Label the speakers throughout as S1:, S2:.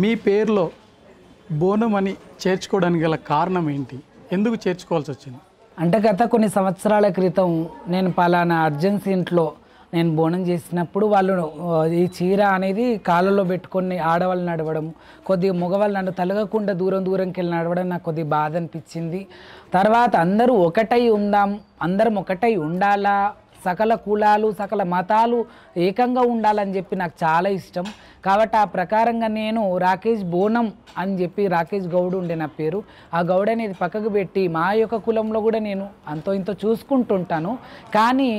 S1: మీ పేరులో బోనం అని చేర్చుకోవడానికి గల కారణం ఏంటి? ఎందుకు చేర్చుకోవాల్సి వచ్చింది?
S2: అంటే గత కొన్ని సంవత్సరాల క్రితం నేను పలానా అర్జెన్సీ ఇంట్లో నేను బోనం చేసినప్పుడు వాళ్ళు ఈ చీర అనేది కాళ్ళలో పెట్టుకొని ఆడవాళ్ళు నడవడం, కొద్దిగా మగవాళ్ళు నన్ను తలగకుండా దూరంకి వెళ్ళి నడవడం నాకు కొద్దిగా బాధ అనిపించింది. తర్వాత అందరూ ఒకటై ఉందాం, అందరం ఒకటై ఉండాలా, సకల కులాలు సకల మతాలు ఏకంగా ఉండాలని చెప్పి నాకు చాలా ఇష్టం. కాబట్టి ఆ ప్రకారంగా నేను రాకేష్ బోనం అని చెప్పి, రాకేష్ గౌడ్ ఉండే నా పేరు, ఆ గౌడ్ అనేది పక్కకు పెట్టి మా యొక్క కులంలో కూడా నేను అంతో ఇంతో చూసుకుంటుంటాను. కానీ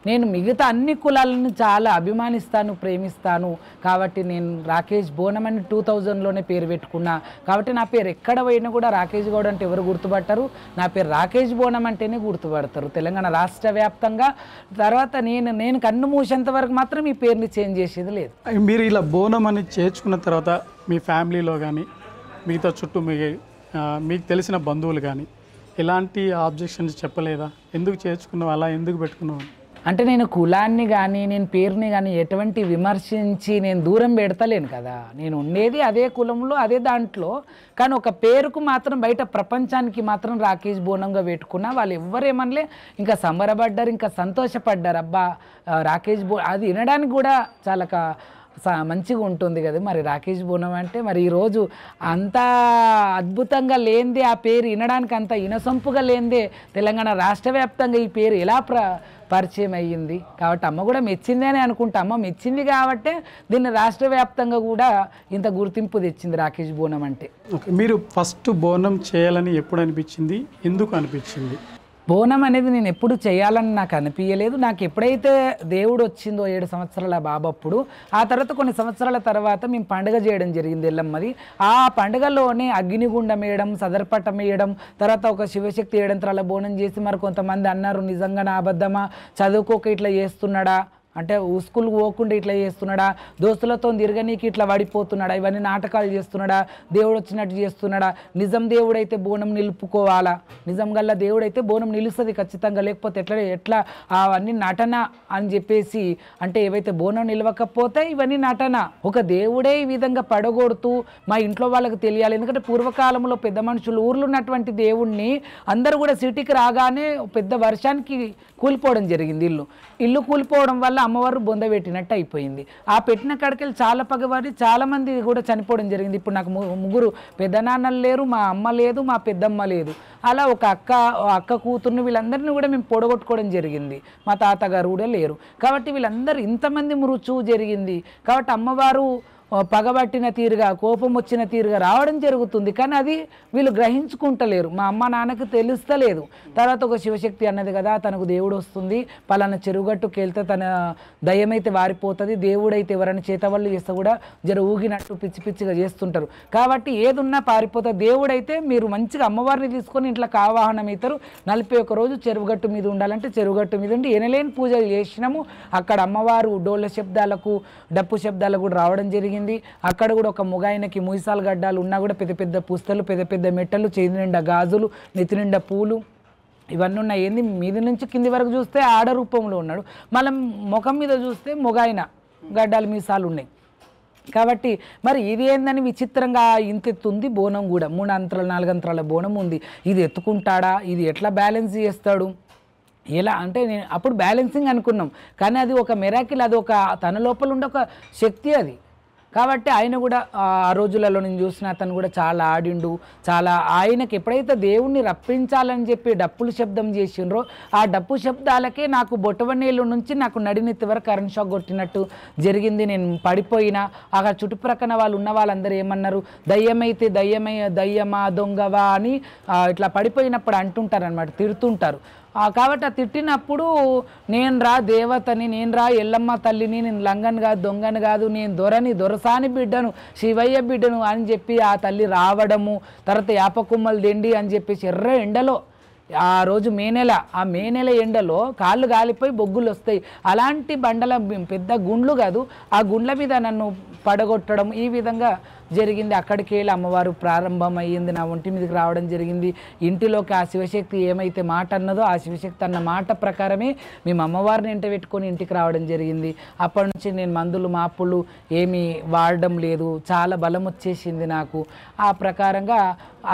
S2: నేను మిగతా అన్ని కులాలను చాలా అభిమానిస్తాను, ప్రేమిస్తాను. కాబట్టి నేను రాకేష్ బోనం అని 2000లోనే పేరు పెట్టుకున్నా. కాబట్టి నా పేరు ఎక్కడ పోయినా కూడా రాకేష్ గౌడ్ అంటే ఎవరు గుర్తుపడతారు, నా పేరు రాకేష్ బోనం అంటేనే గుర్తుపడతారు తెలంగాణ రాష్ట్ర వ్యాప్తంగా. తర్వాత నేను కన్ను మూసేంత వరకు మాత్రం ఈ పేరుని చేంజ్ చేసేది లేదు.
S1: మీరు ఇలా బోనం అని చేర్చుకున్న తర్వాత మీ ఫ్యామిలీలో కానీ మిగతా చుట్టూ మీకు తెలిసిన బంధువులు కానీ ఎలాంటి ఆబ్జెక్షన్స్ చెప్పలేదా? ఎందుకు చేర్చుకున్నావు, అలా ఎందుకు పెట్టుకున్నావు?
S2: అంటే నేను కులాన్ని కానీ నేను పేరుని కానీ ఎటువంటి విమర్శించి నేను దూరం పెడతలేను కదా. నేను ఉండేది అదే కులంలో అదే దాంట్లో. కానీ ఒక పేరుకు మాత్రం బయట ప్రపంచానికి మాత్రం రాకేష్ బోనంగా పెట్టుకున్నా. వాళ్ళు ఎవరేమనలే, ఇంకా సంబరపడ్డారు, ఇంకా సంతోషపడ్డారు. అబ్బా రాకేష్ అది వినడానికి కూడా చాలా మంచిగా ఉంటుంది కదా. మరి రాకేష్ బోనం అంటే మరి ఈరోజు అంత అద్భుతంగా లేనిదే, ఆ పేరు వినడానికి అంత ఇనసొంపుగా లేనిదే తెలంగాణ రాష్ట్ర వ్యాప్తంగా ఈ పేరు ఎలా పరిచయం అయ్యింది. కాబట్టి అమ్మ కూడా మెచ్చింది అని అనుకుంటా. అమ్మ మెచ్చింది కాబట్టే దీన్ని రాష్ట్ర వ్యాప్తంగా కూడా ఇంత గుర్తింపు తెచ్చింది రాకేష్ బోనం అంటే.
S1: మీరు ఫస్ట్ బోనం చేయాలని ఎప్పుడు అనిపించింది, ఎందుకు అనిపించింది?
S2: బోనం అనేది నేను ఎప్పుడు చేయాలని నాకు అనిపించలేదు. నాకు ఎప్పుడైతే దేవుడు వచ్చిందో 7 సంవత్సరాల బాబప్పుడు, ఆ తర్వాత కొన్ని సంవత్సరాల తర్వాత మేము పండుగ చేయడం జరిగింది ఎల్లమ్మది. ఆ పండుగలోనే అగ్నిగుండం వేయడం, సదర్పటం వేయడం, తర్వాత ఒక శివశక్తి 7 యంత్రాల బోనం చేసి, మరి కొంతమంది అన్నారు నిజంగా నా అబద్ధమా, చదువుకోక ఇట్లా చేస్తున్నాడా, అంటే స్కూల్ పోకుండా ఇట్లా చేస్తున్నాడా, దోస్తులతో తిరగనీకి ఇట్లా పడిపోతున్నాడా, ఇవన్నీ నాటకాలు చేస్తున్నాడా, దేవుడు వచ్చినట్టు చేస్తున్నాడా, నిజం దేవుడైతే బోనం నిలుపుకోవాలా, నిజం గల్లా దేవుడైతే బోనం నిలుస్తుంది ఖచ్చితంగా, లేకపోతే ఎట్లా అవన్నీ నటన అని చెప్పేసి, అంటే ఏవైతే బోనం నిలవకపోతే ఇవన్నీ నటన, ఒక దేవుడే ఈ విధంగా పడగొడుతూ మా ఇంట్లో వాళ్ళకి తెలియాలి. ఎందుకంటే పూర్వకాలంలో పెద్ద మనుషులు ఊర్లో ఉన్నటువంటి దేవుణ్ణి అందరూ కూడా సిటీకి రాగానే పెద్ద వర్షానికి కూలిపోవడం జరిగింది. ఇల్లు కూలిపోవడం వల్ల అమ్మవారు బొంద పెట్టినట్టు అయిపోయింది. ఆ పెట్టిన కాడికెళ్ళి చాలా పగవారి చాలామంది కూడా చనిపోవడం జరిగింది. ఇప్పుడు నాకు ముగ్గురు పెద్దనాన్నలు లేరు, మా అమ్మ లేదు, మా పెద్దమ్మ లేదు. అలా ఒక అక్క కూతుర్ని వీళ్ళందరినీ కూడా మేము పొడగొట్టుకోవడం జరిగింది. మా తాతగారు కూడా లేరు. కాబట్టి వీళ్ళందరూ ఇంతమంది మృత్యువు జరిగింది. కాబట్టి అమ్మవారు పగబట్టిన తీరుగా, కోపం వచ్చిన తీరుగా రావడం జరుగుతుంది. కానీ అది వీళ్ళు గ్రహించుకుంటలేరు, మా అమ్మ నాన్నకు తెలుస్తలేదు. తర్వాత ఒక శివశక్తి అన్నది కదా, తనకు దేవుడు వస్తుంది, పలానా చెరుగట్టుకు వెళ్తే తన దయ్యమైతే వారిపోతుంది, దేవుడైతే ఎవరైనా చేతవాళ్ళు చేస్తే కూడా ఊగినట్టు పిచ్చి పిచ్చిగా చేస్తుంటారు. కాబట్టి ఏదున్నా పారిపోతుంది. దేవుడైతే మీరు మంచిగా అమ్మవారిని తీసుకొని ఇంట్లో ఆవాహనం అవుతారు. 41 రోజు చెరువుగట్టు మీద ఉండాలంటే చెరువుగట్టు మీద ఉండి ఎనలేని పూజలు చేసినాము. అక్కడ అమ్మవారు డోళ్ళ శబ్దాలకు, డప్పు శబ్దాలకు కూడా రావడం జరిగింది. అక్కడ కూడా ఒక మొగాయనకి ముయిసాలు గడ్డాలు ఉన్నా కూడా పెద్ద పెద్ద పుస్తలు, పెద్ద పెద్ద మెట్టలు, చేతి నిండా గాజులు, నెత్తి నిండా పూలు, ఇవన్నీ ఉన్నాయి. ఏంది మీద నుంచి కింది వరకు చూస్తే ఆడ రూపంలో ఉన్నాడు, మళ్ళీ ముఖం మీద చూస్తే మొగాయన గడ్డాలు మీసాలు ఉన్నాయి. కాబట్టి మరి ఇది ఏందని విచిత్రంగా ఇంతెత్తుంది బోనం కూడా. 3 అంతరాలు 4 అంతరాల బోనం ఉంది. ఇది ఎత్తుకుంటాడా, ఇది ఎట్లా బ్యాలెన్స్ చేస్తాడు, ఎలా అంటే నేను అప్పుడు బ్యాలెన్సింగ్ అనుకున్నాం. కానీ అది ఒక మెరాకిల్, అది ఒక తన లోపల ఉండే ఒక శక్తి అది. కాబట్టి ఆయన కూడా ఆ రోజులలో నేను చూసిన అతను కూడా చాలా ఆడిండు. చాలా ఆయనకి ఎప్పుడైతే దేవుణ్ణి రప్పించాలని చెప్పి డప్పులు శబ్దం చేసిండ్రో, ఆ డప్పు శబ్దాలకే నాకు బొటవనేలు నుంచి నాకు నడినెత్తి వరకు కరెంట్ షాక్ కొట్టినట్టు జరిగింది. నేను పడిపోయినా అక్కడ చుట్టుప్రక్కన వాళ్ళు ఉన్న వాళ్ళందరూ ఏమన్నారు, దయ్యమైతే దయ్యమా దొంగవా అని ఇట్లా పడిపోయినప్పుడు అంటుంటారనమాట, తిడుతుంటారు. కాబట్టి ఆ తిట్టినప్పుడు నేను రా దేవతని, నేను రా ఎల్లమ్మ తల్లిని, నేను లంగని కాదు, దొంగని కాదు, నేను దొరసాని బిడ్డను, శివయ్య బిడ్డను అని చెప్పి ఆ తల్లి రావడము. తర్వాత యాపకుమ్మలు దెండి అని చెప్పేసి ఎర్ర ఎండలో ఆ రోజు ఆ మే నెల ఎండలో కాళ్ళు గాలిపోయి బొగ్గులు వస్తాయి. అలాంటి బండల పెద్ద గుండ్లు కాదు, ఆ గుండ్ల మీద నన్ను పడగొట్టడం, ఈ విధంగా జరిగింది. అక్కడికి వెళ్ళి అమ్మవారు ప్రారంభమయ్యింది, నా ఒంటి మీదకి రావడం జరిగింది. ఇంటిలోకి ఆ శివశక్తి ఏమైతే మాట అన్నదో ఆ శివశక్తి అన్న మాట ప్రకారమే మేము అమ్మవారిని ఇంట పెట్టుకొని ఇంటికి రావడం జరిగింది. అప్పటి నుంచి నేను మందులు మాపులు ఏమీ వాడడం లేదు, చాలా బలం వచ్చేసింది నాకు. ఆ ప్రకారంగా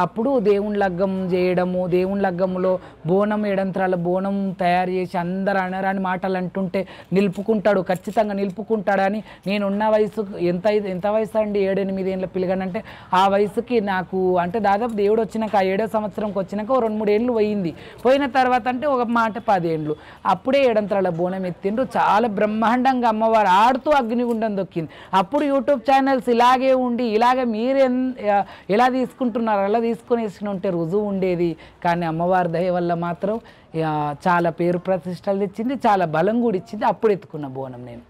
S2: అప్పుడు దేవుని లగ్గం చేయడము, దేవుని లగ్గంలో బోనం ఏడంత్రాల బోనం తయారు చేసి అందరు అనరాని మాటలు అంటుంటే నిలుపుకుంటాడు, ఖచ్చితంగా నిలుపుకుంటాడని. నేనున్న వయసు ఎంత వయసు అండి, 7-8 ఏళ్ళ పిల్లగానంటే ఆ వయసుకి నాకు అంటే దాదాపు దేవుడు వచ్చినాక ఆ 7వ సంవత్సరంకి వచ్చినాక 2-3 ఏళ్ళు పోయింది. పోయిన తర్వాత అంటే ఒక మాట 10 ఏళ్ళు. అప్పుడే ఏడంత్రాల బోనం ఎత్తిండ్రు, చాలా బ్రహ్మాండంగా అమ్మవారు ఆడుతూ అగ్నిగుండం దొక్కింది. అప్పుడు యూట్యూబ్ ఛానల్స్ ఇలాగే ఉండి ఇలాగే మీరు ఎలా తీసుకుంటున్నారు అలా తీసుకొని ఉంటే రుజువు ఉండేది. కానీ అమ్మవారి దయ వల్ల మాత్రం చాలా పేరు ప్రతిష్టలు తెచ్చింది, చాలా బలం కూడా ఇచ్చింది. అప్పుడు ఎత్తుకున్న బోనం నేను.